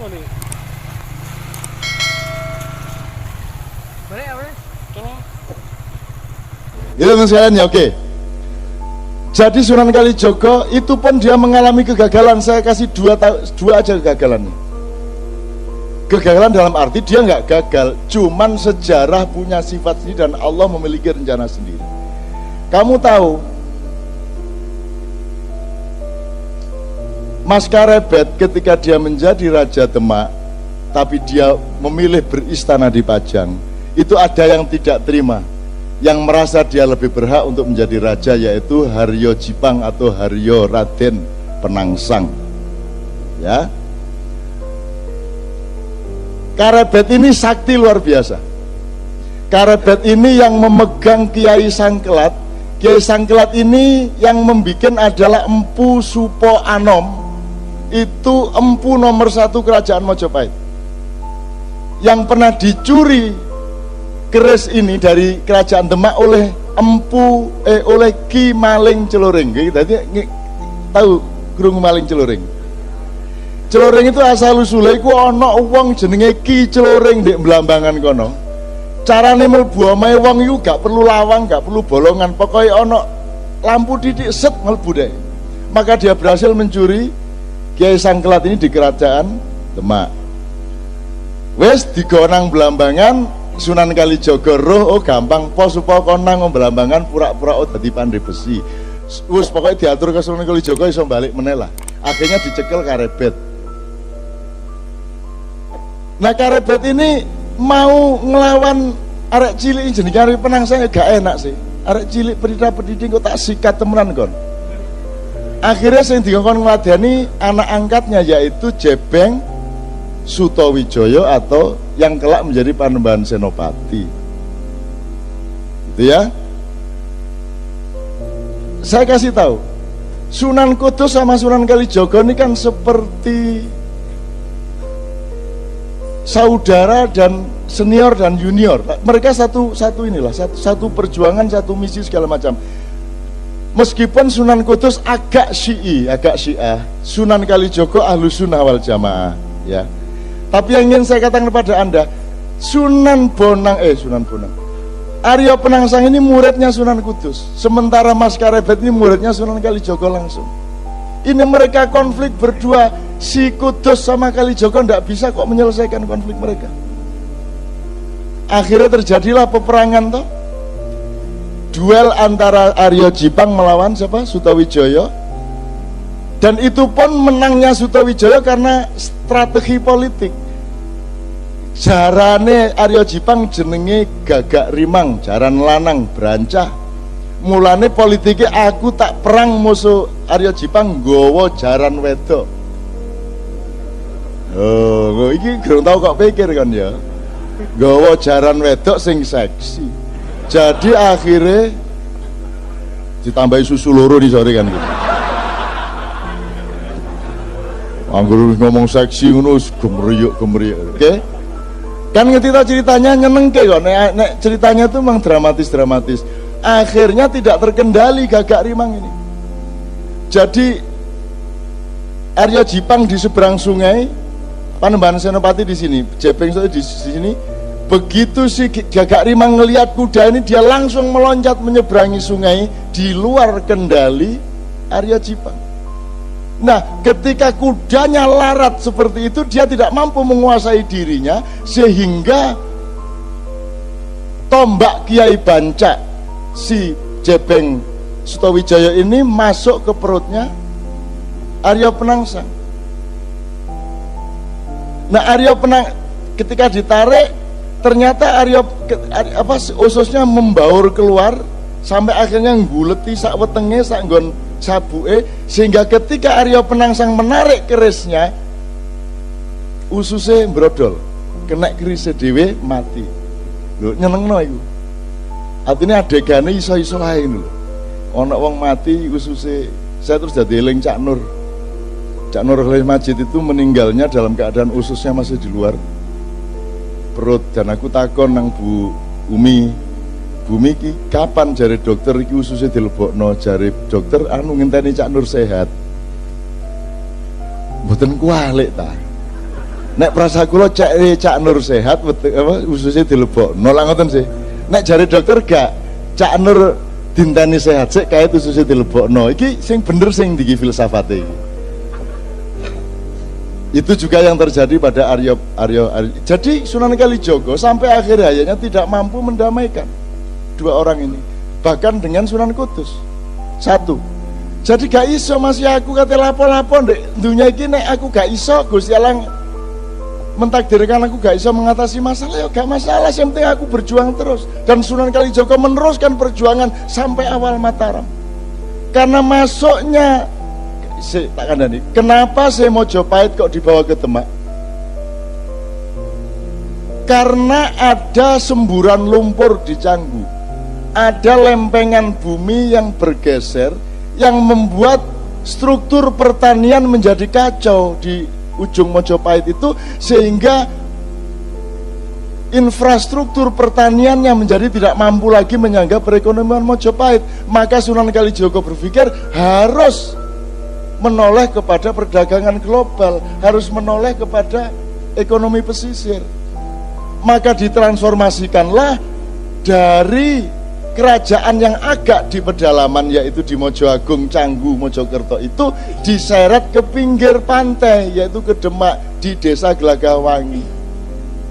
ngono iki. Balik apa? Kene. Itu teman sekalian ya, oke. Jadi Sunan Kalijogo itu pun dia mengalami kegagalan. Saya kasih dua aja kegagalannya. Kegagalan dalam arti dia nggak gagal, cuman sejarah punya sifat sendiri dan Allah memiliki rencana sendiri. Kamu tahu Mas Karebet ketika dia menjadi Raja Demak, tapi dia memilih beristana di Pajang, itu ada yang tidak terima, yang merasa dia lebih berhak untuk menjadi raja, yaitu Haryo Jipang atau Haryo Raden Penangsang. Ya, Karebet ini sakti luar biasa. Karebet ini yang memegang Kiai Sangkelat. Kiai Sangkelat ini yang membikin adalah Empu Supo Anom. Itu empu nomor 1 kerajaan Mojopahit yang pernah dicuri keris ini dari kerajaan Demak oleh oleh Ki Maling Celoring. Jadi tahu Grung Maling Celoring? Celoring itu asal usule iku ana wong jenenge Ki Celoring di Blambangan kono. Carane mlebu omahe wong iku gak perlu lawang, gak perlu bolongan, pokoknya ana lampu titik set mlebu deh. Maka dia berhasil mencuri Kiai Sangkelat ini di kerajaan Demak. Wes digonang Blambangan, Sunan Kalijogo roh, oh gampang pos supaya konang Blambangan pura-pura dadi pandai besi. Wes pokoknya diatur ke Sunan Kalijogo iso balik meneh lah. Akhirnya dicekel Karebet. Nah Karebet ini mau ngelawan arek cilik jenenge arek Penangsang gak enak sih. Arek cilik pedidih kok tak sikat temenan kon. Akhirnya sing dikon ngladeni anak angkatnya yaitu Jebeng Sutowijoyo atau yang kelak menjadi Panembahan Senopati. Gitu ya. Saya kasih tahu, Sunan Kudus sama Sunan Kalijogo ini kan seperti saudara dan senior dan junior. Mereka satu perjuangan, satu misi segala macam. Meskipun Sunan Kudus agak Syiah, Sunan Kalijogo Ahlus Sunnah wal Jamaah, ya. Tapi yang ingin saya katakan kepada Anda, Sunan Bonang, Aryo Penangsang ini muridnya Sunan Kudus, sementara Mas Karebet ini muridnya Sunan Kalijogo langsung. Ini mereka konflik berdua, si Kudus sama Kalijogo tidak bisa kok menyelesaikan konflik mereka. Akhirnya terjadilah peperangan toh. Duel antara Aryo Jipang melawan siapa? Sutowijoyo. Dan itu pun menangnya Sutowijoyo karena strategi politik. Jarane Aryo Jipang jenenge Gagak Rimang, jaran lanang brancah. Mulane politiknya aku tak perang musuh Aryo Jipang nggawa jaran wedok. Oh, iki kurang tahu kok pikir kan ya. Nggawa jaran wedok sing seksi. Jadi akhirnya ditambahi susu loro di sore kan gitu. Anggur ngomong seksi ngono gemriyuk. Oke? Kan ngerti ta ceritanya nyenengke kok. Nek ceritanya tuh memang dramatis. Akhirnya tidak terkendali Gagak Rimang ini. Jadi Aryo Jipang di seberang sungai, Panembahan Senopati di sini, Jepeng di sini. Begitu si Gagak Rimang ngelihat kuda ini, dia langsung meloncat menyeberangi sungai di luar kendali Aryo Jipang. Nah, ketika kudanya larat seperti itu, dia tidak mampu menguasai dirinya, sehingga tombak Kiai Banca si Jebeng Sutowijoyo ini masuk ke perutnya Aryo Penangsang. Nah, ketika ditarik, ternyata ususnya membaur keluar sampai akhirnya ngguleti sak wetenge sak nggon sabuke, sehingga ketika Aryo Penangsang menarik kerisnya ususnya brodol, kena kerisnya dhewe mati. Lho nyenengno iku. Artinya adegane iso-iso ae lho. Ana wong mati ususnya. Saya terus jadi eling Cak Nur Khalil Majid itu meninggalnya dalam keadaan ususnya masih di luar perut. Dan aku takon nang Bu Bumi ki kapan jari dokter iki ususnya dilebokno, jari dokter anu ngenteni Cak Nur sehat. Mboten kualik ta. Nek prasa kula Cak Nur sehat ususnya dilebokno lha ngoten sih. Nek jare dokter gak Cak Nur dinteni sehat sik kae ususnya dilebokno. Iki sing bener sing diki filsafate iki. Itu juga yang terjadi pada Aryo. Jadi Sunan Kalijogo sampai akhir hayatnya tidak mampu mendamaikan dua orang ini, bahkan dengan Sunan Kudus. Satu, jadi gak iso masih aku kate lapo-lapo ndek dunia iki nek aku gak iso Gusti Allah mentakdirkan aku gak iso mengatasi masalah, ya gak masalah, yang penting aku berjuang terus. Dan Sunan Kalijogo meneruskan perjuangan sampai awal Mataram. Karena masuknya tak kandani, kenapa saya Mojopahit kok dibawa ke Demak? Karena ada semburan lumpur di Canggu, ada lempengan bumi yang bergeser, yang membuat struktur pertanian menjadi kacau di ujung Mojopahit itu, sehingga infrastruktur pertaniannya menjadi tidak mampu lagi menyangga perekonomian Mojopahit. Maka Sunan Kalijogo berpikir harus menoleh kepada perdagangan global, harus menoleh kepada ekonomi pesisir. Maka ditransformasikanlah dari kerajaan yang agak di pedalaman, yaitu di Mojoagung, Canggu, Mojokerto, itu diseret ke pinggir pantai, yaitu ke Demak, di desa Gelagahwangi,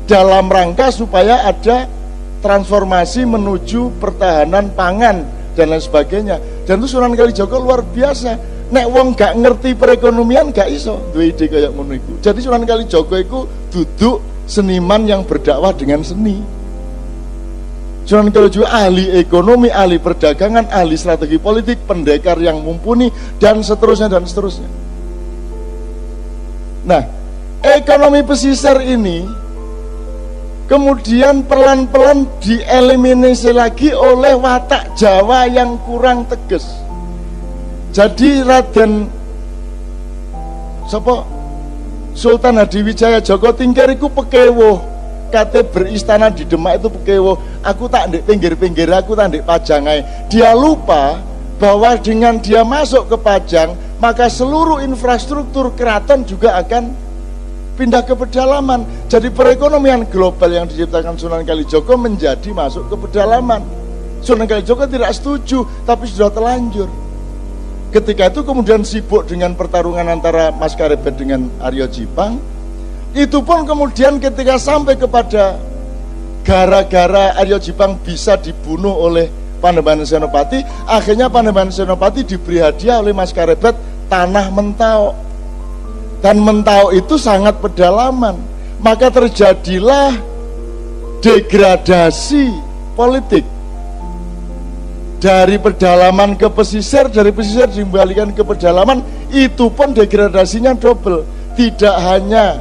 dalam rangka supaya ada transformasi menuju pertahanan pangan dan lain sebagainya. Dan itu Sunan Kalijogo luar biasa. Nek wong gak ngerti perekonomian gak iso duwe ide kayak ngono iku. Jadi Sunan Kalijogo iku duduk seniman yang berdakwah dengan seni. Sunan Kalijogo ahli ekonomi, ahli perdagangan, ahli strategi politik, pendekar yang mumpuni, dan seterusnya dan seterusnya. Nah, ekonomi pesisir ini kemudian pelan-pelan dieliminasi lagi oleh watak Jawa yang kurang tegas. Jadi Raden Sultan Hadiwijaya Joko Tingkir iku pekewo, kate beristana di Demak itu pekewo. Aku tak ndek pinggir-pinggir, aku tak ndek Pajangai. Dia lupa bahwa dengan dia masuk ke Pajang, maka seluruh infrastruktur keraton juga akan pindah ke pedalaman. Jadi perekonomian global yang diciptakan Sunan Kalijogo menjadi masuk ke pedalaman. Sunan Kalijogo tidak setuju, tapi sudah terlanjur. Ketika itu kemudian sibuk dengan pertarungan antara Mas Karebet dengan Aryo Jipang. Itu pun kemudian ketika sampai kepada gara-gara Aryo Jipang bisa dibunuh oleh Panembahan Senopati, akhirnya Panembahan Senopati diberi hadiah oleh Mas Karebet tanah Mentau. Dan Mentau itu sangat pedalaman. Maka terjadilah degradasi politik. Dari pedalaman ke pesisir, dari pesisir dikembalikan ke pedalaman, itu pun degradasinya double. Tidak hanya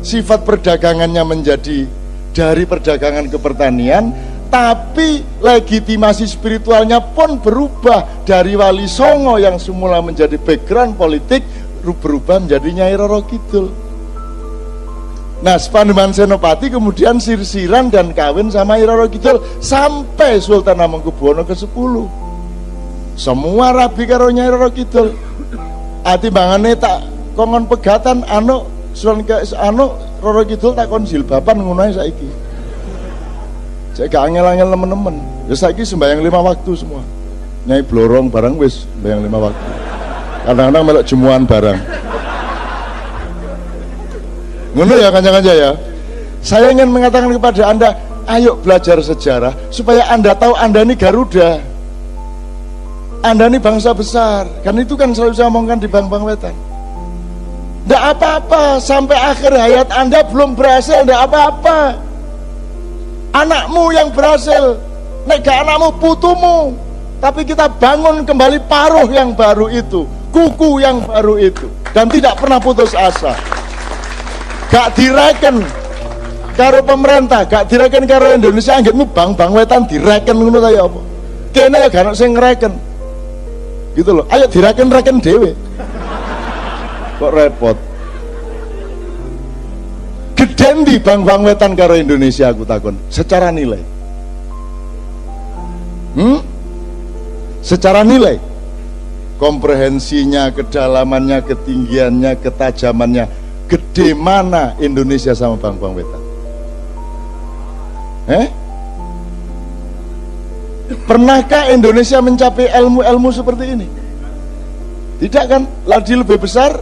sifat perdagangannya menjadi dari perdagangan ke pertanian, tapi legitimasi spiritualnya pun berubah dari Wali Songo yang semula menjadi background politik, berubah menjadi Nyai Roro Kidul. Nah, Panembahan Senopati kemudian sirsiran dan kawin sama Nyai Roro Kidul sampai Sultan Hamengkubuwono ke-10. Semua rabi karo Nyai Roro Kidul. Atimbangane tak kongon pegatan Roro Kidul tak kon jilbaban ngono ae saiki. Cek gak angel-angel nemen-nemen. Ya saiki sembahyang 5 waktu semua. Nyai blorong barang wis sembahyang 5 waktu. Kadang-kadang melok jemuan barang. Ngono ya kanca-kanca ya. Saya ingin mengatakan kepada Anda, ayo belajar sejarah supaya Anda tahu Anda ini Garuda. Anda ini bangsa besar. Kan itu kan selalu saya omongkan di Bang Wetan. Nggak apa-apa sampai akhir hayat Anda belum berhasil, nggak apa-apa. Anakmu yang berhasil, nek gak anakmu putumu. Tapi kita bangun kembali paruh yang baru itu, kuku yang baru itu, dan tidak pernah putus asa. Gak direken karo pemerintah, gak direken karo Indonesia, anggitmu Bang Wetan direken ngono ta ya apa? Kene ya gak ono sing ngreken. Gitu loh. Ayo direken-reken dhewe. Kok repot. Geden di Bang Wetan karo Indonesia aku takon, secara nilai. Secara nilai. Komprehensinya, kedalamannya, ketinggiannya, ketajamannya segede mana Indonesia sama Bambang Wetan? Pernahkah Indonesia mencapai ilmu-ilmu seperti ini? Tidak kan? Lagi lebih besar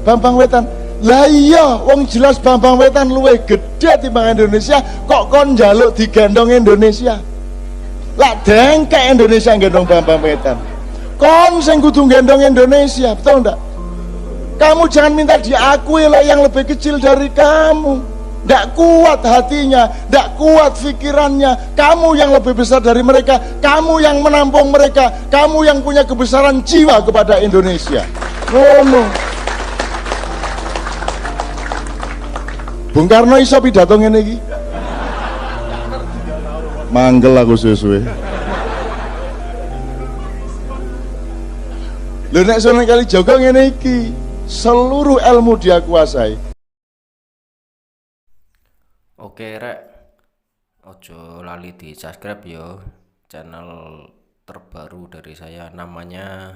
Bambang Wetan. Lah iya, wong jelas Bambang Wetan luwih gede timbang Indonesia, kok kon njaluk digendong Indonesia? Lah dengkek Indonesia gendong Bambang Wetan. Kon sing kudu gendong Indonesia, betul enggak? Kamu jangan minta diakui lah yang lebih kecil dari kamu. Tidak kuat hatinya, tidak kuat pikirannya. Kamu yang lebih besar dari mereka, kamu yang menampung mereka, kamu yang punya kebesaran jiwa kepada Indonesia. No. Bung Karno iso pidato ngene iki. Manggel aku suwe-suwe. Lho nek Sunan Kalijaga ngene iki, seluruh ilmu dia kuasai. Oke rek, ojo lali di subscribe yo channel terbaru dari saya, namanya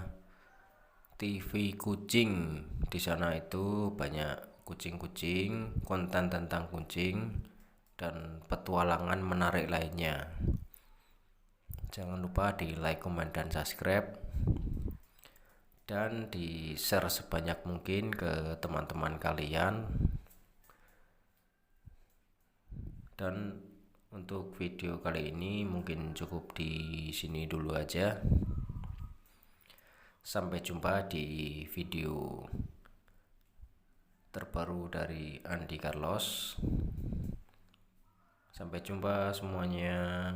TV Kucing. Di sana itu banyak kucing-kucing, konten tentang kucing dan petualangan menarik lainnya. Jangan lupa di like, comment, dan subscribe, dan di share sebanyak mungkin ke teman-teman kalian. Dan untuk video kali ini mungkin cukup di sini dulu aja. Sampai jumpa di video terbaru dari Andi Carlos. Sampai jumpa semuanya.